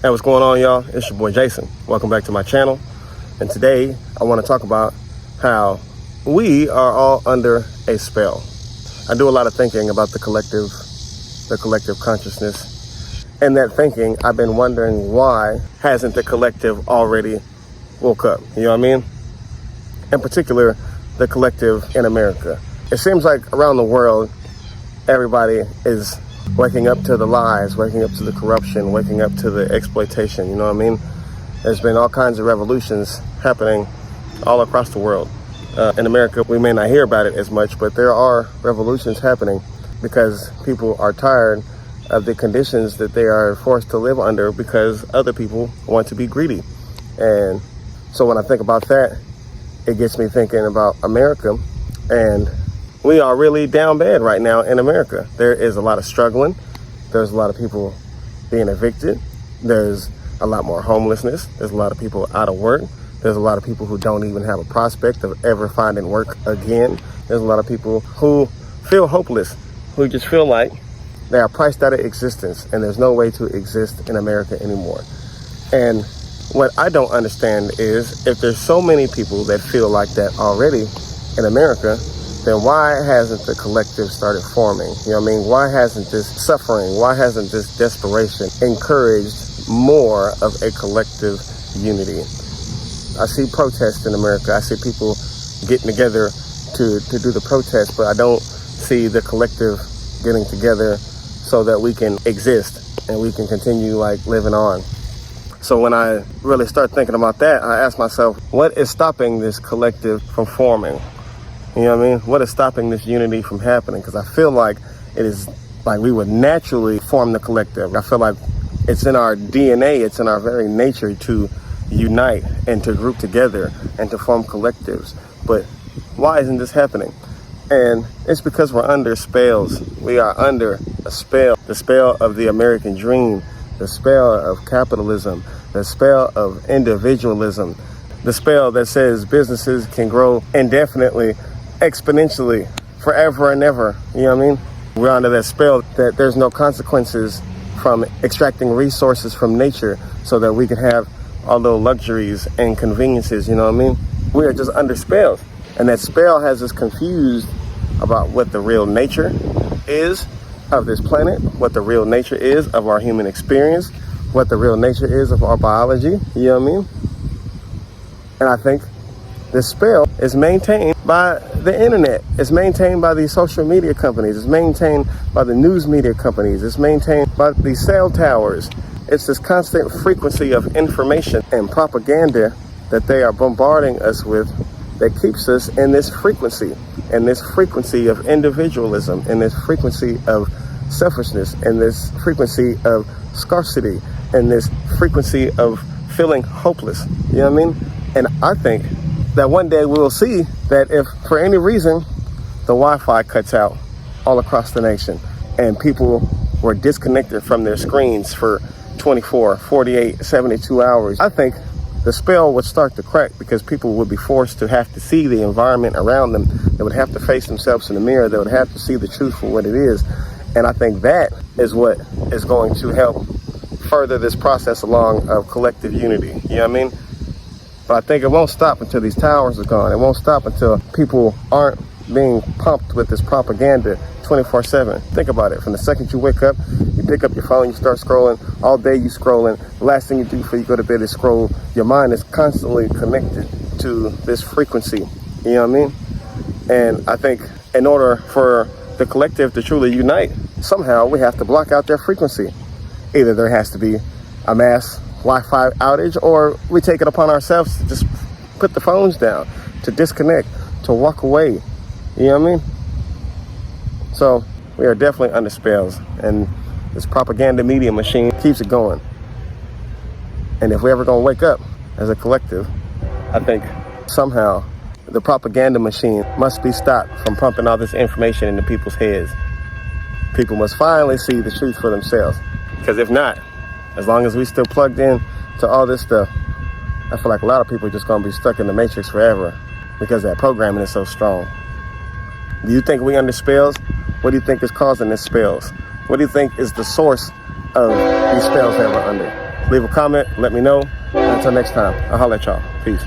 Hey, what's going on, y'all? It's your boy Jason. Welcome back to my channel. And today I want to talk about how we are all under a spell. I do a lot of thinking about the collective consciousness. And that thinking, I've been wondering, why hasn't the collective already woke up? You know what I mean? In particular, the collective in America. It seems like around the world, everybody is waking up to the lies, waking up to the corruption, waking up to the exploitation, you know what I mean? There's been all kinds of revolutions happening all across the world. In America, we may not hear about it as much, but there are revolutions happening because people are tired of the conditions that they are forced to live under because other people want to be greedy. And so when I think about that, it gets me thinking about America, and we are really down bad right now in America. There is a lot of struggling. There's a lot of people being evicted. There's a lot more homelessness. There's a lot of people out of work. There's a lot of people who don't even have a prospect of ever finding work again. There's a lot of people who feel hopeless, who just feel like they are priced out of existence and there's no way to exist in America anymore. And what I don't understand is, if there's so many people that feel like that already in America, then why hasn't the collective started forming? You know what I mean? Why hasn't this suffering, why hasn't this desperation encouraged more of a collective unity? I see protests in America. I see people getting together to do the protest, but I don't see the collective getting together so that we can exist and we can continue like living on. So when I really start thinking about that, I ask myself, what is stopping this collective from forming? You know what I mean? What is stopping this unity from happening? Because I feel like it is like we would naturally form the collective. I feel like it's in our DNA, it's in our very nature to unite and to group together and to form collectives. But why isn't this happening? And it's because we're under spells. We are under a spell, the spell of the American dream, the spell of capitalism, the spell of individualism, the spell that says businesses can grow indefinitely, exponentially, forever and ever. You know what I mean? We're under that spell that there's no consequences from extracting resources from nature so that we can have all the luxuries and conveniences, you know what I mean? We are just under spells. And that spell has us confused about what the real nature is of this planet, what the real nature is of our human experience, what the real nature is of our biology, you know what I mean? And I think this spell is maintained by the internet. It's maintained by these social media companies. It's maintained by the news media companies. It's maintained by these cell towers. It's this constant frequency of information and propaganda that they are bombarding us with that keeps us in this frequency of individualism, in this frequency of selfishness, in this frequency of scarcity, in this frequency of feeling hopeless. You know what I mean? And I think that one day we will see that if for any reason the Wi-Fi cuts out all across the nation and people were disconnected from their screens for 24, 48, 72 hours, I think the spell would start to crack because people would be forced to have to see the environment around them. They would have to face themselves in the mirror. They would have to see the truth for what it is. And I think that is what is going to help further this process along of collective unity. You know what I mean? But I think it won't stop until these towers are gone. It won't stop until people aren't being pumped with this propaganda 24/7. Think about it. From the second you wake up, you pick up your phone, you start scrolling. All day you scrolling. The last thing you do before you go to bed is scroll. Your mind is constantly connected to this frequency. You know what I mean? And I think in order for the collective to truly unite, somehow we have to block out their frequency. Either there has to be a mass Wi-Fi outage, or we take it upon ourselves to just put the phones down, to disconnect, to walk away. You know what I mean? So we are definitely under spells, and this propaganda media machine keeps it going. And if we're ever gonna wake up as a collective, I think somehow the propaganda machine must be stopped from pumping all this information into people's heads. People must finally see the truth for themselves. Because if not, as long as we still plugged in to all this stuff, I feel like a lot of people are just gonna be stuck in the matrix forever because that programming is so strong. Do you think we under spells? What do you think is causing these spells? What do you think is the source of these spells that we're under? Leave a comment, let me know. And until next time, I'll holler at y'all. Peace.